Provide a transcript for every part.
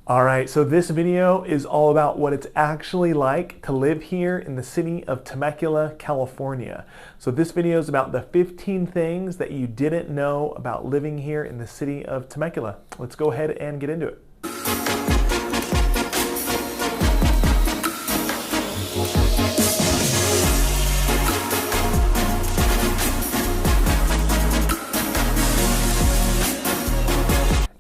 All right, so this video is all about what it's actually like to live here in the city of Temecula, California. So this video is about the 15 things that you didn't know about living here in the city of Temecula. Let's go ahead and get into it.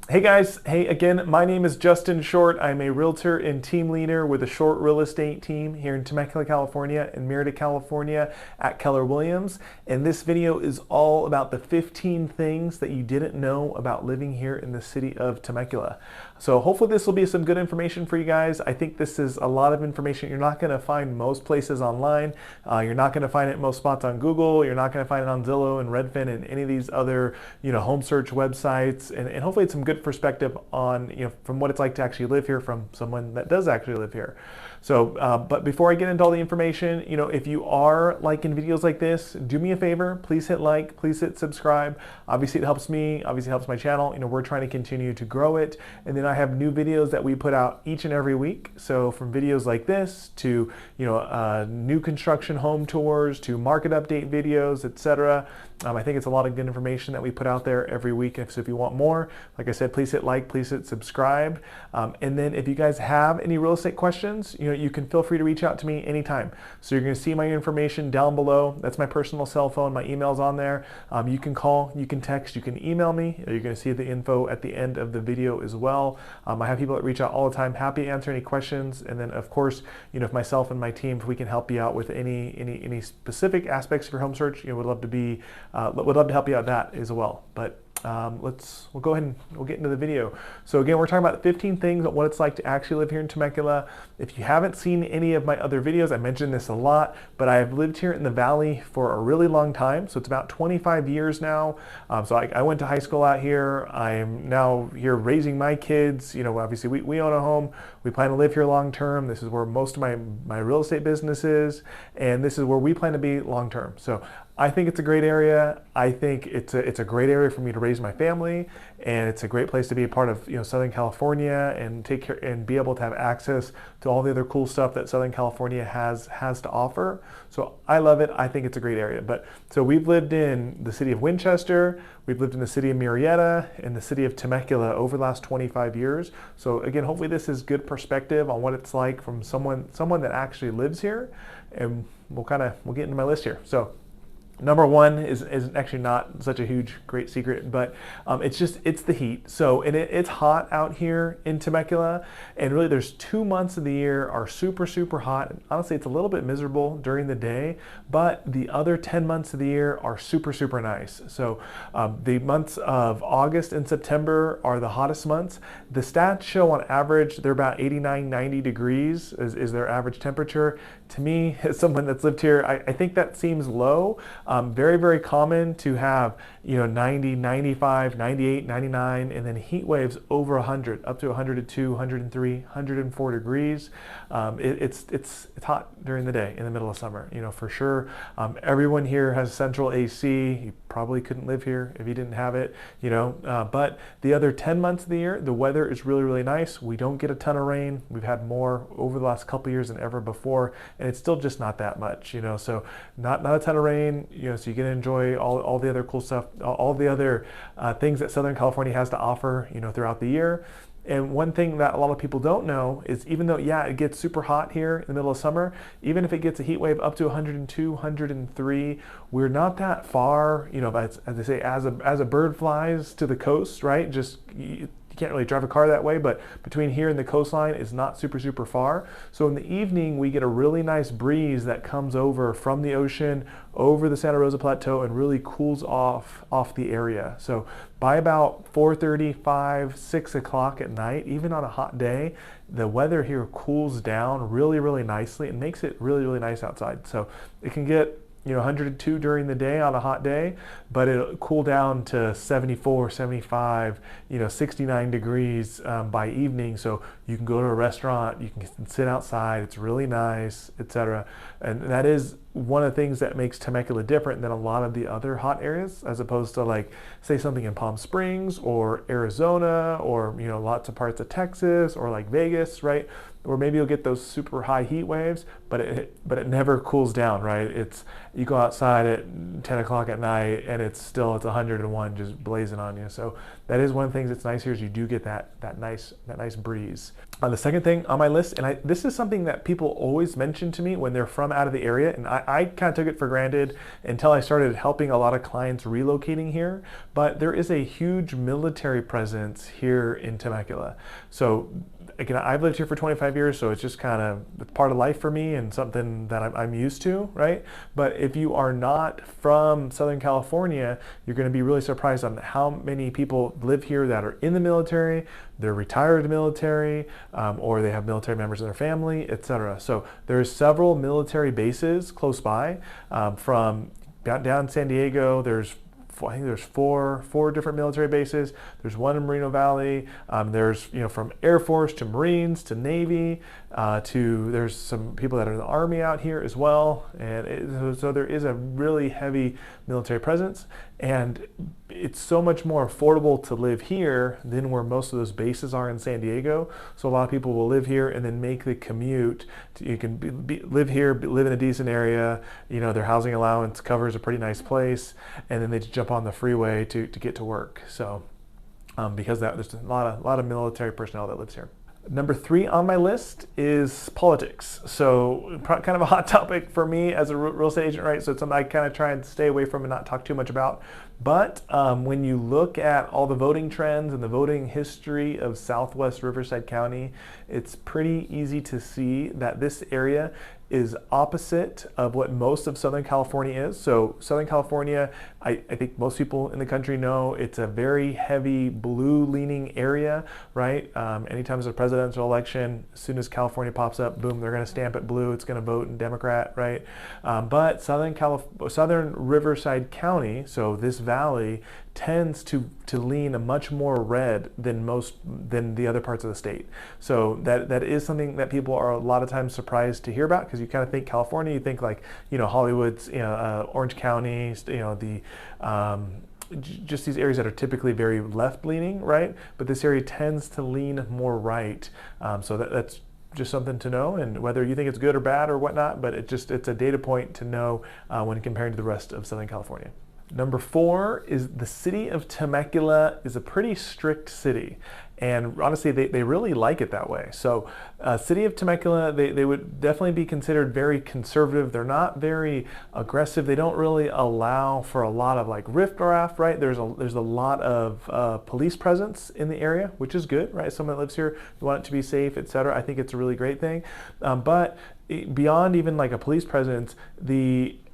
Hey guys, hey again, my name is Justin Short. I'm a realtor and team leader with the Short Real Estate team here in Temecula, California and Murrieta, California at Keller Williams. And this video is all about the 15 things that you didn't know about living here in the city of Temecula. So hopefully this will be some good information for you guys. I think this is a lot of information you're not going to find most places online. You're not going to find it in most spots on Google. You're not going to find it on Zillow and Redfin and any of these other, home search websites. And hopefully it's some good perspective on, from what it's like to actually live here from someone that does actually live here. So, but before I get into all the information, if you are liking videos like this, do me a favor, please hit like, please hit subscribe. Obviously it helps me, obviously it helps my channel. We're trying to continue to grow it. And then I have new videos that we put out each and every week. So from videos like this to, new construction home tours to market update videos, etc. I think it's a lot of good information that we put out there every week. So if you want more, like I said, please hit like, please hit subscribe. And then if you guys have any real estate questions, you can feel free to reach out to me anytime. So you're going to see my information down below. That's my personal cell phone. My email's on there. You can call, you can text, you can email me. You're going to see the info at the end of the video as well. I have people that reach out all the time. Happy to answer any questions. And then of course, if myself and my team, if we can help you out with any specific aspects of your home search, would love to help you out that as well. But we'll go ahead and we'll get into the video. So again, we're talking about 15 things about what it's like to actually live here in Temecula. If you haven't seen any of my other videos, I mentioned this a lot, but I've lived here in the Valley for a really long time. So it's about 25 years now. So I went to high school out here. I'm now here raising my kids. Obviously we own a home. We plan to live here long term. This is where most of my real estate business is, and this is where we plan to be long term. So I think it's a great area. I think it's a great area for me to raise my family, and it's a great place to be a part of Southern California and take care and be able to have access to all the other cool stuff that Southern California has to offer. So I love it. I think it's a great area. But so we've lived in the city of Winchester, we've lived in the city of Murrieta, and the city of Temecula over the last 25 years. So again, hopefully this is good perspective on what it's like from someone that actually lives here, and we'll get into my list here. So number one is actually not such a great secret, but it's the heat. So it's hot out here in Temecula, and really there's 2 months of the year are super, super hot. And honestly, it's a little bit miserable during the day, but the other 10 months of the year are super, super nice. So the months of August and September are the hottest months. The stats show on average they're about 89, 90 degrees is their average temperature. To me, as someone that's lived here, I think that seems low. Very, very common to have, 90, 95, 98, 99, and then heat waves over 100, up to 102, 103, 104 degrees. It's hot during the day in the middle of summer, for sure. Everyone here has central AC. You probably couldn't live here if you didn't have it, but the other 10 months of the year, the weather is really, really nice. We don't get a ton of rain. We've had more over the last couple of years than ever before, and it's still just not that much, so not a ton of rain, so you can enjoy all the other cool stuff, all the other things that Southern California has to offer, throughout the year. And one thing that a lot of people don't know is even though, it gets super hot here in the middle of summer, even if it gets a heat wave up to 102, 103, we're not that far, as they say, as a bird flies to the coast, right? You can't really drive a car that way, but between here and the coastline is not super, super far. So in the evening, we get a really nice breeze that comes over from the ocean over the Santa Rosa Plateau and really cools off the area. So by about 4:30, 5, 6 o'clock at night, even on a hot day, the weather here cools down really, really nicely and makes it really, really nice outside. So it can get 102 during the day on a hot day, but it'll cool down to 74, 75, 69 degrees by evening. So you can go to a restaurant, you can sit outside, it's really nice, etc. And that is one of the things that makes Temecula different than a lot of the other hot areas, as opposed to like, say something in Palm Springs or Arizona or, you know, lots of parts of Texas or like Vegas, right? Or maybe you'll get those super high heat waves, but it never cools down, right? You go outside at 10 o'clock at night and it's 101 just blazing on you. So that is one of the things that's nice here, is you do get that nice breeze. The second thing on my list, and this is something that people always mention to me when they're from out of the area, and I kind of took it for granted until I started helping a lot of clients relocating here, but there is a huge military presence here in Temecula. So again, I've lived here for 25 years, so it's just kind of part of life for me and something that I'm used to, right? But if you are not from Southern California, you're going to be really surprised on how many people live here that are in the military, they're retired military, or they have military members in their family, etc. So there's several military bases close by. From down in San Diego, I think there's four different military bases. There's one in Moreno Valley. There's, you know, from Air Force to Marines to Navy there's some people that are in the Army out here as well. And so there is a really heavy military presence, and it's so much more affordable to live here than where most of those bases are in San Diego. So a lot of people will live here and then make the commute. You can live here, live in a decent area, you know, their housing allowance covers a pretty nice place, and then they jump on the freeway to get to work. So because there's a lot of military personnel that lives here. Number 3 on my list is politics. So kind of a hot topic for me as a real estate agent, right? So it's something I kind of try and stay away from and not talk too much about. But when you look at all the voting trends and the voting history of Southwest Riverside County, it's pretty easy to see that this area is opposite of what most of Southern California is. So Southern California, I think most people in the country know, it's a very heavy blue leaning area, right? Anytime there's a presidential election, as soon as California pops up, boom, they're gonna stamp it blue, it's gonna vote in Democrat, right? But Southern Riverside County, so this valley, tends to lean a much more red than the other parts of the state. So that is something that people are a lot of times surprised to hear about, because you kind of think California, you think like, you know, Hollywood's, you know, Orange County, you know, just these areas that are typically very left leaning, right? But this area tends to lean more right. So that's just something to know, and whether you think it's good or bad or whatnot, but it's a data point to know when comparing to the rest of Southern California. Number 4 is the city of Temecula is a pretty strict city, and honestly they really like it that way. So city of Temecula, they would definitely be considered very conservative. They're not very aggressive. They don't really allow for a lot of like riffraff, right? There's a lot of police presence in the area, which is good, right? Someone that lives here, you want it to be safe, etc. I think it's a really great thing. But beyond even like a police presence,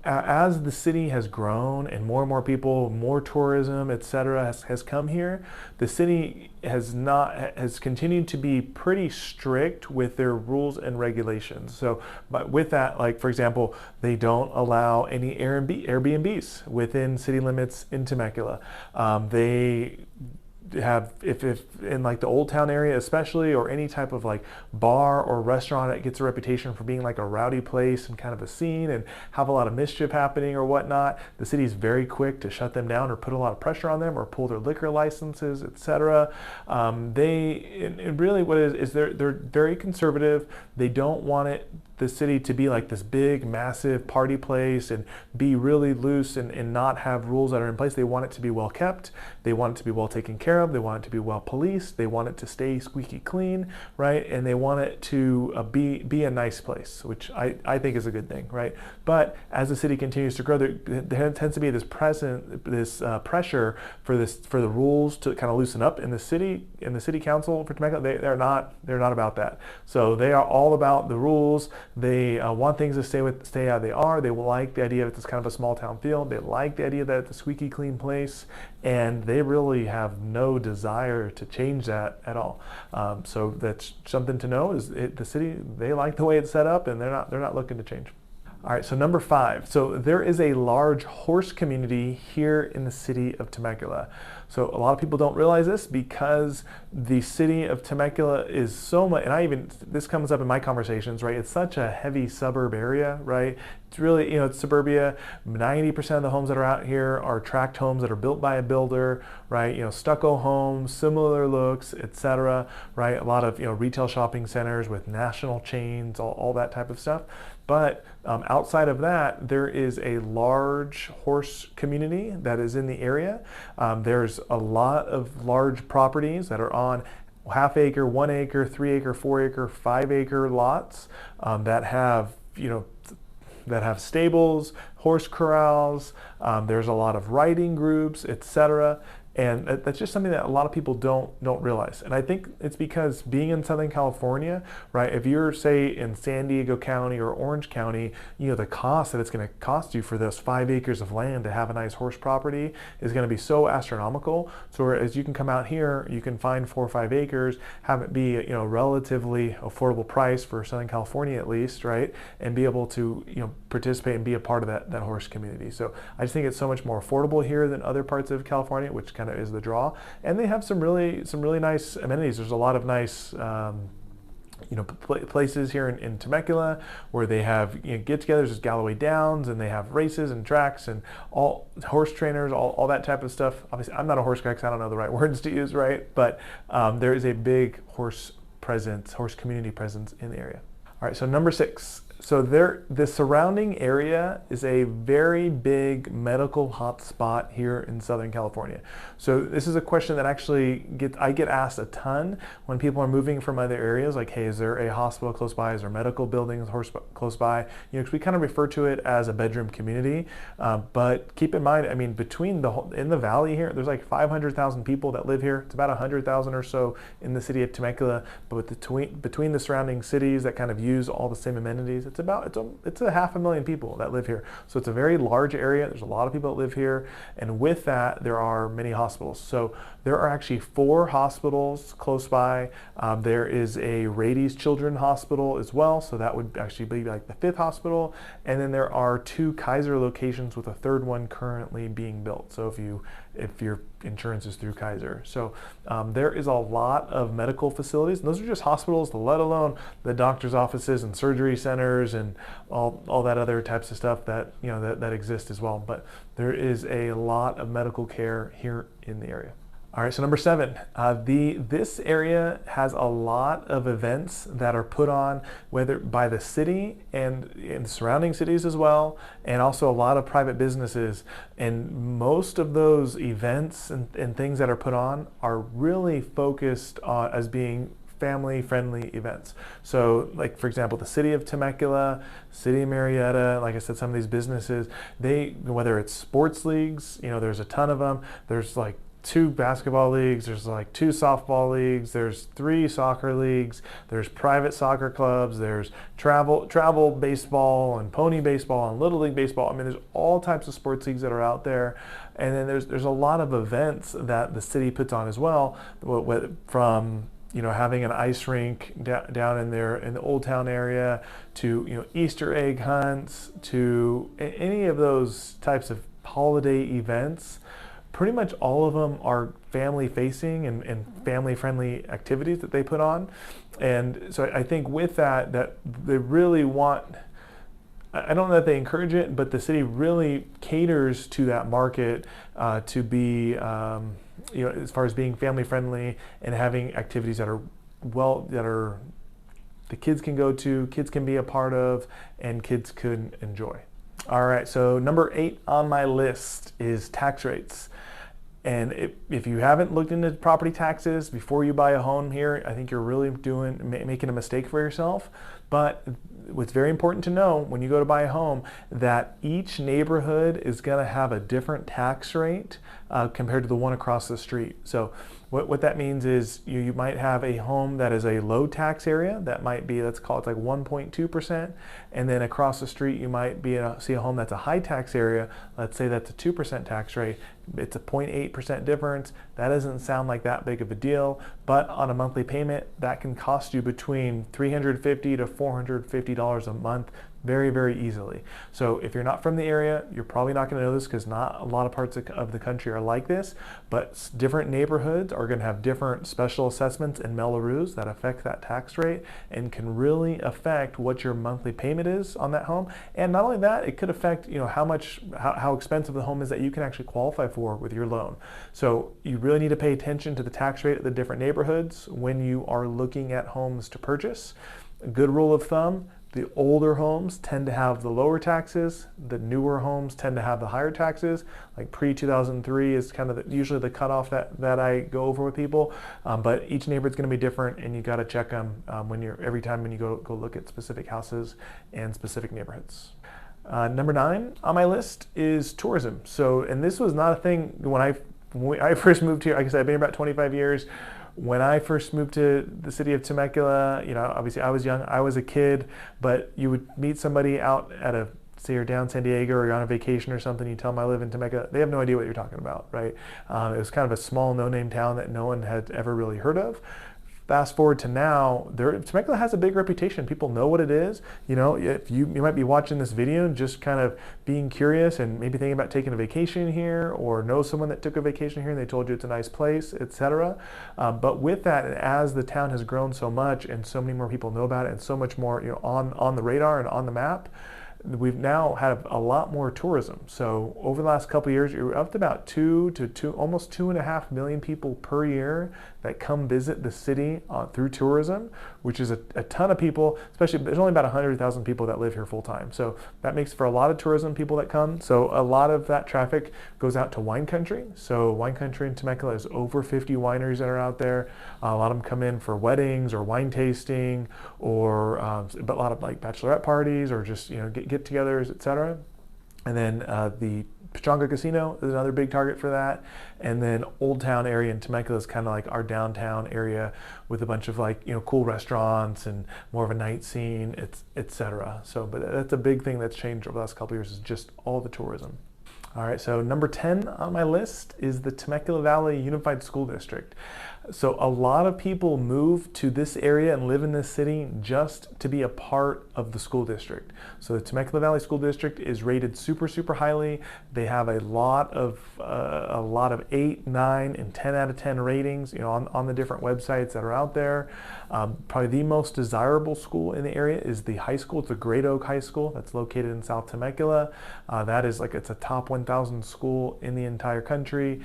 as the city has grown and more people, more tourism, etc., has come here, the city has continued to be pretty strict with their rules and regulations. So, but with that, like for example, they don't allow any Airbnbs within city limits in Temecula. They have, if in like the Old Town area especially, or any type of like bar or restaurant that gets a reputation for being like a rowdy place and kind of a scene and have a lot of mischief happening or whatnot, the city's very quick to shut them down or put a lot of pressure on them or pull their liquor licenses, etc. Really what it is they're very conservative. They don't want the city to be like this big massive party place and be really loose and not have rules that are in place. They want it to be well kept, they want it to be well taken care of, they want it to be well policed, they want it to stay squeaky clean, right? And they want it to be a nice place, which I think is a good thing, right? But as the city continues to grow, there tends to be this pressure for the rules to kind of loosen up in the city council for Temecula. They're not about that. So they are all about the rules. They want things to stay how they are. They like the idea that it's kind of a small town feel. They like the idea that it's a squeaky clean place, and they really have no desire to change that at all. So that's something to know, is the city, they like the way it's set up, and they're not looking to change. All right, so number 5. So there is a large horse community here in the city of Temecula. So a lot of people don't realize this, because the city of Temecula is so much, and this comes up in my conversations, right? It's such a heavy suburb area, right? it's really, it's suburbia. 90% of the homes that are out here are tract homes that are built by a builder, right? Stucco homes, similar looks, etc., right? A lot of, retail shopping centers with national chains, all that type of stuff. But outside of that, there is a large horse community that is in the area. There's a lot of large properties that are on half acre, 1 acre, 3 acre, 4 acre, 5 acre lots that have, that have stables, horse corrals. There's a lot of riding groups, etc. And that's just something that a lot of people don't realize. And I think it's because being in Southern California, right, if you're, say, in San Diego County or Orange County, the cost that it's going to cost you for those 5 acres of land to have a nice horse property is going to be so astronomical. So whereas you can come out here, you can find 4 or 5 acres, have it be, relatively affordable price for Southern California at least, right, and be able to, participate and be a part of that horse community. So I just think it's so much more affordable here than other parts of California, which kind of is the draw. And they have some really nice amenities. There's a lot of nice places here in Temecula where they have get-togethers. There's Galloway Downs, and they have races and tracks and all horse trainers, all that type of stuff. Obviously, I'm not a horse guy because I don't know the right words to use, right? But there is a big horse community presence in the area. All right, so number 6. So the surrounding area is a very big medical hotspot here in Southern California. So this is a question that actually I get asked a ton when people are moving from other areas, like, hey, is there a hospital close by? Is there medical buildings close by? Because we kind of refer to it as a bedroom community. But keep in mind, I mean, in the valley here, there's like 500,000 people that live here. It's about 100,000 or so in the city of Temecula. But between the surrounding cities that kind of use all the same amenities, it's a 500,000 people that live here. So it's a very large area. There's a lot of people that live here. And with that, there are many hospitals. So there are actually 4 hospitals close by. There is a Rades Children's Hospital as well. So that would actually be like the 5th hospital. And then there are 2 Kaiser locations with a 3rd one currently being built. So if your insurance is through Kaiser. So there is a lot of medical facilities, and those are just hospitals, let alone the doctor's offices and surgery centers and all that other types of stuff that that exist as well. But there is a lot of medical care here in the area. All right, so number 7, this area has a lot of events that are put on, whether by the city and in surrounding cities as well, and also a lot of private businesses. And most of those events and things that are put on are really focused on as being family-friendly events. So, like, for example, the city of Temecula, city of Murrieta, like I said, some of these businesses, whether it's sports leagues, there's a ton of them. There's like 2 basketball leagues, there's like 2 softball leagues, there's 3 soccer leagues, there's private soccer clubs, there's travel baseball and pony baseball and little league baseball. I mean, there's all types of sports leagues that are out there. And then there's a lot of events that the city puts on as well, from having an ice rink down in the Old Town area to Easter egg hunts to any of those types of holiday events. Pretty much all of them are family facing and family friendly activities that they put on. And so I think with that they really want, I don't know that they encourage it, but the city really caters to that market to be, as far as being family friendly and having activities that are the kids can go to, kids can be a part of, and kids can enjoy. All right, so number 8 on my list is tax rates. And if you haven't looked into property taxes before you buy a home here, I think you're really making a mistake for yourself. But what's very important to know when you go to buy a home, that each neighborhood is going to have a different tax rate compared to the one across the street. So what that means is you might have a home that is a low tax area that might be, let's call it like 1.2%, and then across the street you might see a home that's a high tax area. Let's say that's a 2% tax rate. It's a 0.8% difference. That doesn't sound like that big of a deal, but on a monthly payment that can cost you between $350 to $450 a month very, very easily. So if you're not from the area, you're probably not going to know this because not a lot of parts of the country are like this, but different neighborhoods are going to have different special assessments and Mello-Roos that affect that tax rate and can really affect what your monthly payment is on that home. And not only that, it could affect, you know, how expensive the home is that you can actually qualify for with your loan. So you really need to pay attention to the tax rate of the different neighborhoods when you are looking at homes to purchase. A good rule of thumb: the older homes tend to have the lower taxes. The newer homes tend to have the higher taxes. Like pre-2003 is kind of usually the cutoff that I go over with people. But each neighborhood's going to be different, and you got to check them every time when you go look at specific houses and specific neighborhoods. Number 9 on my list is tourism. So, and this was not a thing when I first moved here. Like I said, I've been here about 25 years. When I first moved to the city of Temecula, you know, obviously I was young, I was a kid, but you would meet somebody out at say you're down San Diego or you're on a vacation or something, you tell them I live in Temecula, they have no idea what you're talking about, right? It was kind of a small no-name town that no one had ever really heard of. Fast forward to now, Temecula has a big reputation. People know what it is. You know, if you might be watching this video and just kind of being curious and maybe thinking about taking a vacation here, or know someone that took a vacation here and they told you it's a nice place, etc. But with that, as the town has grown so much and so many more people know about it and so much more, you know, on the radar and on the map, we've now had a lot more tourism. So over the last couple of years, you're up to about almost 2.5 million people per year that come visit the city through tourism, which is a ton of people. Especially, there's only about 100,000 people that live here full time. So that makes for a lot of tourism people that come. So a lot of that traffic goes out to wine country. So wine country in Temecula is over 50 wineries that are out there. A lot of them come in for weddings or wine tasting, or but a lot of like bachelorette parties or just, you know, get-togethers, etc. And then the Pechanga Casino is another big target for that. And then Old Town area in Temecula is kind of like our downtown area with a bunch of, like, you know, cool restaurants and more of a night scene, etc. So, but that's a big thing that's changed over the last couple of years, is just all the tourism. All right, so number 10 on my list is the Temecula Valley Unified School District. So a lot of people move to this area and live in this city just to be a part of the school district. So the Temecula Valley School District is rated super, super highly. They have a lot of 8, 9, and 10 out of 10 ratings, you know, on the different websites that are out there. Probably the most desirable school in the area is the high school. It's a Great Oak High School that's located in South Temecula. That is it's a top 1,000 school in the entire country.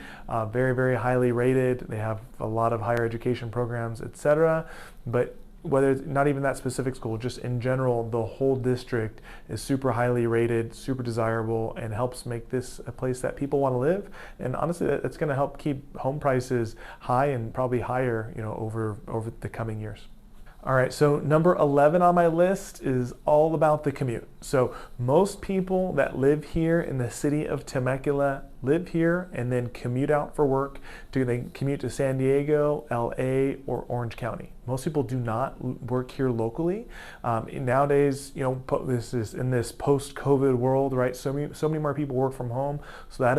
Very, very highly rated. They have a lot of higher education programs, etc. But whether it's not even that specific school, just in general, the whole district is super highly rated, super desirable, and helps make this a place that people want to live. And honestly, that's going to help keep home prices high and probably higher, you know, over the coming years. All right, so number 11 on my list is all about the commute. So most people that live here in the city of Temecula live here and then commute out for work. They commute to San Diego, LA, or Orange County. Most people do not work here locally. Nowadays, you know, this is in this post-COVID world, right? So many more people work from home. So that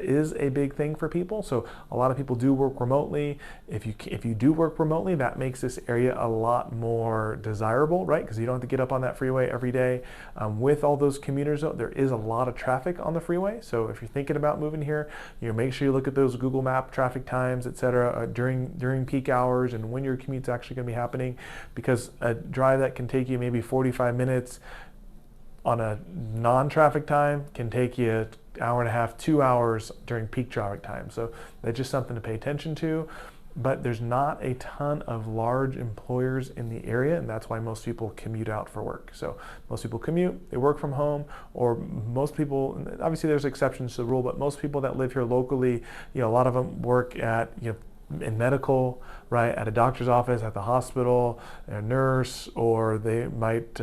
is a big thing for people. So a lot of people do work remotely. If you do work remotely, that makes this area a lot more desirable, right? Because you don't have to get up on that freeway every day. With all those commuters, though, there is a lot of traffic on the freeway. So if you're thinking about moving here, you know, make sure you look at those Google Map traffic times, etc. During peak hours and when your commute's actually going to be happening, because a drive that can take you maybe 45 minutes on a non-traffic time can take you an hour and a half, 2 hours during peak traffic time. So that's just something to pay attention to. But there's not a ton of large employers in the area, and that's why most people commute out for work. So most people commute, they work from home, or most people, obviously there's exceptions to the rule, but most people that live here locally, you know, a lot of them work at, you know, in medical, right, at a doctor's office, at the hospital, a nurse, or they might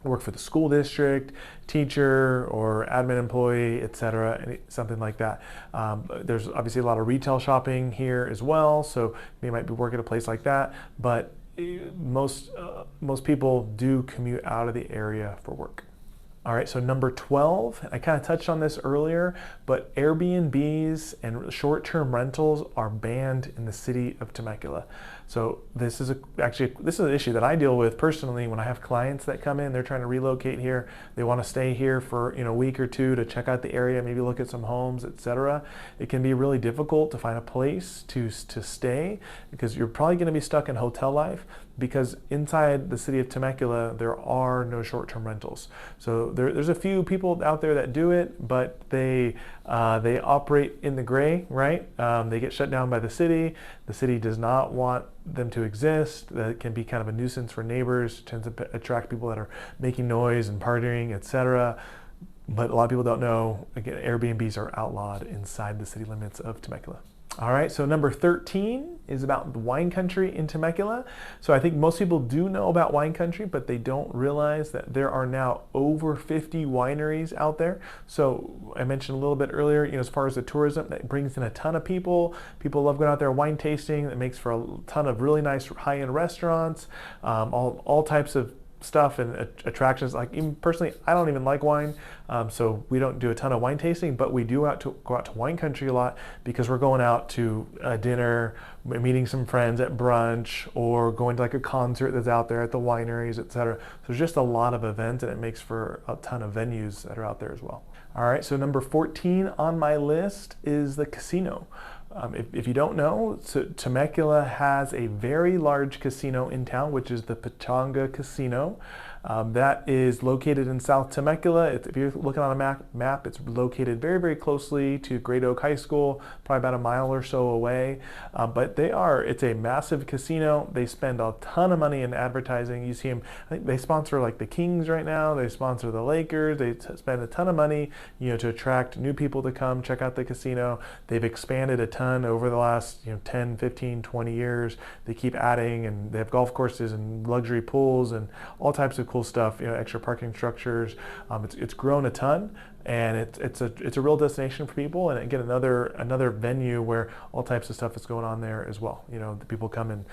work for the school district, teacher or admin employee, etc., something like that. There's obviously a lot of retail shopping here as well, so they might be working at a place like that, but most people do commute out of the area for work. All right, so number 12, I kind of touched on this earlier, but Airbnbs and short-term rentals are banned in the city of Temecula. So this is this is an issue that I deal with personally when I have clients that come in. They're trying to relocate here. They want to stay here for a week or two to check out the area, maybe look at some homes, etc. It can be really difficult to find a place to stay because you're probably going to be stuck in hotel life, because inside the city of Temecula there are no short-term rentals. So there's a few people out there that do it, but they operate in the gray, right? They get shut down by the city. The city does not want them to exist. That can be kind of a nuisance for neighbors. It tends to attract people that are making noise and partying, etc. But a lot of people don't know, again, Airbnbs are outlawed inside the city limits of Temecula. All right, so number 13 is about wine country in Temecula. So I think most people do know about wine country, but they don't realize that there are now over 50 wineries out there. So I mentioned a little bit earlier, as far as the tourism, that brings in a ton of people. People love going out there wine tasting. That makes for a ton of really nice high-end restaurants, all types of stuff and attractions. Like, even personally, I don't even like wine, so we don't do a ton of wine tasting, but we do go out to wine country a lot because we're going out to a dinner, meeting some friends at brunch, or going to like a concert that's out there at the wineries, etc. So there's just a lot of events, and it makes for a ton of venues that are out there as well. All right, so number 14 on my list is the casino. If you don't know, Temecula has a very large casino in town, which is the Pachanga Casino. That is located in South Temecula. If you're looking on a map, it's located very, very closely to Great Oak High School, probably about a mile or so away. But it's a massive casino. They spend a ton of money in advertising. You see them, I think they sponsor like the Kings right now. They sponsor the Lakers. They spend a ton of money, to attract new people to come check out the casino. They've expanded a ton over the last 10, 15, 20 years. They keep adding, and they have golf courses and luxury pools and all types of cool stuff, extra parking structures. It's grown a ton, and it's a real destination for people, and again, another venue where all types of stuff is going on there as well. The people come in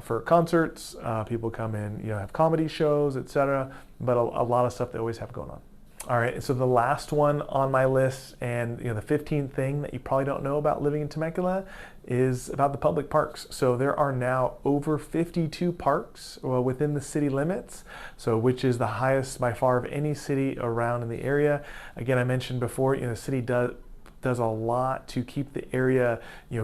for concerts, people come in, have comedy shows, etc. But a lot of stuff they always have going on. All right, so the last one on my list, and the 15th thing that you probably don't know about living in Temecula, is about the public parks. So there are now over 52 parks within the city limits, which is the highest by far of any city around in the area. Again, I mentioned before, the city does a lot to keep the area,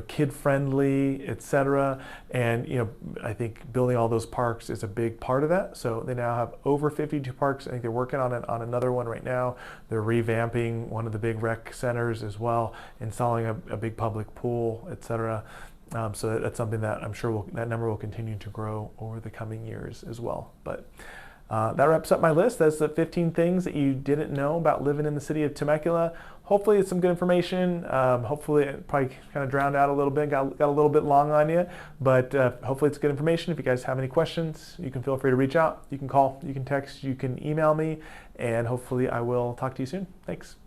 kid friendly, etc. And I think building all those parks is a big part of that. So they now have over 52 parks. I think they're working on another one right now. They're revamping one of the big rec centers as well, installing a big public pool, etc. So that's something that I'm sure that number will continue to grow over the coming years as well. But that wraps up my list. That's the 15 things that you didn't know about living in the city of Temecula. Hopefully it's some good information. Hopefully it probably kind of drowned out a little bit, got a little bit long on you, but hopefully it's good information. If you guys have any questions, you can feel free to reach out. You can call, you can text, you can email me, and hopefully I will talk to you soon. Thanks.